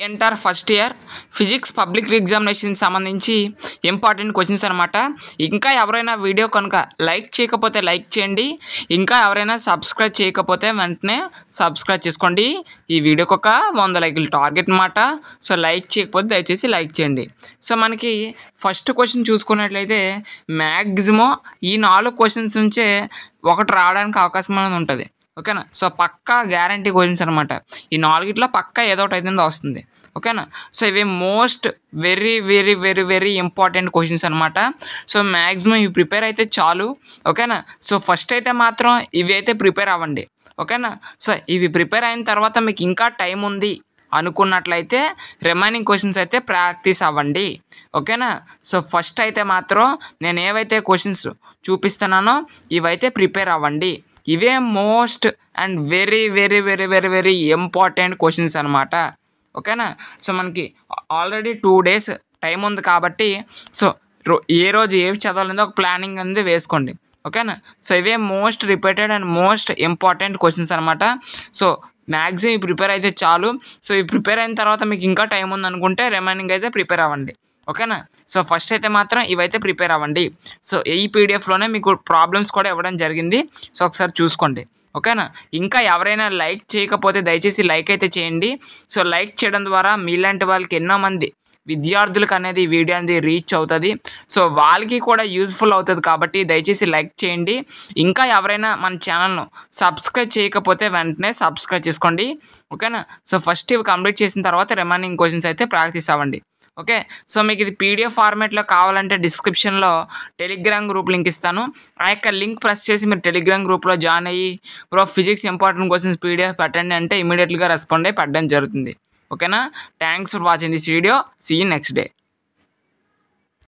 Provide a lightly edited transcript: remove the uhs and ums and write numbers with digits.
Enter first year physics public examination సంబంధించి important questions అనమాట. ఇంకా ఎవరైనా వీడియో కనుక లైక్ చేయకపోతే లైక్ చేయండి. ఇంకా ఎవరైనా సబ్స్క్రైబ్ చేయకపోతే వెంటనే సబ్స్క్రైబ్ చేసుకోండి. ఈ వీడియోకి ఒక 100 లైకులు టార్గెట్ అనమాట. సో లైక్ చేయకపోతే దయచేసి లైక్ చేయండి. సో మనకి ఫస్ట్ క్వశ్చన్ చూసుకున్నట్లయితే మ్యాక్సిమం ఈ 4 క్వశ్చన్స్ నుంచే ఒకటి రావడానికి అవకాశం అనేది ఉంటుంది. ఓకేనా. సో పక్కా గ్యారంటీ క్వశ్చన్స్ అనమాట. ఈ 4గిట్లో పక్కా ఏదో ఒకటి అయితే వస్తుంది. ఓకేనా. సో ఇవి most very very very very important questions అనమాట. సో మ్యాక్సిమం ఇవి ప్రిపేర్ అయితే చాలు. ఓకేనా. సో ఫస్ట్ అయితే మాత్రం ఇవి అయితే ప్రిపేర్ అవ్వండి. ఓకేనా. సో ఇవి ప్రిపేర్ అయిన తర్వాత మీకు ఇంకా టైం ఉంది అనుకున్నట్లయితే రిమైనింగ్ క్వశ్చన్స్ అయితే ప్రాక్టీస్ అవ్వండి. ఓకేనా. సో ఫస్ట్ అయితే మాత్రం నేను ఏవైతే క్వశ్చన్స్ చూపిస్తున్నానో ఇవైతే ప్రిపేర్ అవ్వండి. ఇవే most and very very very very very important questions అనమాట. ఓకేనా. సో మనకి ఆల్రెడీ 2 days టైం ఉంది కాబట్టి సో ఏ రోజు ఏవి చదవాలని ఒక ప్లానింగ్ అనేది వేసుకోండి. ఓకేనా. సో ఇవే most repeated and most important questions అనమాట. సో మ్యాక్సిమం ఇవి ప్రిపేర్ అయితే చాలు. సో ఇవి ప్రిపేర్ అయిన తర్వాత మీకు ఇంకా టైం ఉంది అనుకుంటే రిమైనింగ్ అయితే ప్రిపేర్ అవ్వండి. ఓకేనా. సో ఫస్ట్ అయితే మాత్రం ఇవైతే ప్రిపేర్ అవ్వండి. సో ఈ పీడిఎఫ్లోనే మీకు ప్రాబ్లమ్స్ కూడా ఇవ్వడం జరిగింది. సో ఒకసారి చూసుకోండి. ఓకేనా. ఇంకా ఎవరైనా లైక్ చేయకపోతే దయచేసి లైక్ అయితే చేయండి. సో లైక్ చేయడం ద్వారా మీలాంటి వాళ్ళకి ఎన్నో మంది విద్యార్థులకు అనేది ఈ వీడియో అనేది రీచ్ అవుతుంది. సో వాళ్ళకి కూడా యూజ్ఫుల్ అవుతుంది కాబట్టి దయచేసి లైక్ చేయండి. ఇంకా ఎవరైనా మన ఛానల్ను సబ్స్క్రైబ్ చేయకపోతే వెంటనే సబ్స్క్రైబ్ చేసుకోండి. ఓకేనా. సో ఫస్ట్ ఇవి కంప్లీట్ చేసిన తర్వాత రిమైనింగ్ క్వశ్చన్స్ అయితే ప్రాక్టీస్ అవ్వండి. ఓకే. సో మీకు ఇది పీడిఎఫ్ ఫార్మేట్లో కావాలంటే డిస్క్రిప్షన్లో టెలిగ్రామ్ గ్రూప్ లింక్ ఇస్తాను. ఆ యొక్క లింక్ ప్రెస్ చేసి మీరు టెలిగ్రామ్ గ్రూప్లో జాయిన్ అయ్యి bro physics important questions PDF పెట్టండి అంటే ఇమీడియట్గా రెస్పాండ్ అయ్యి పెట్టడం జరుగుతుంది. ఓకేనా. Thanks for watching this video. See you next day.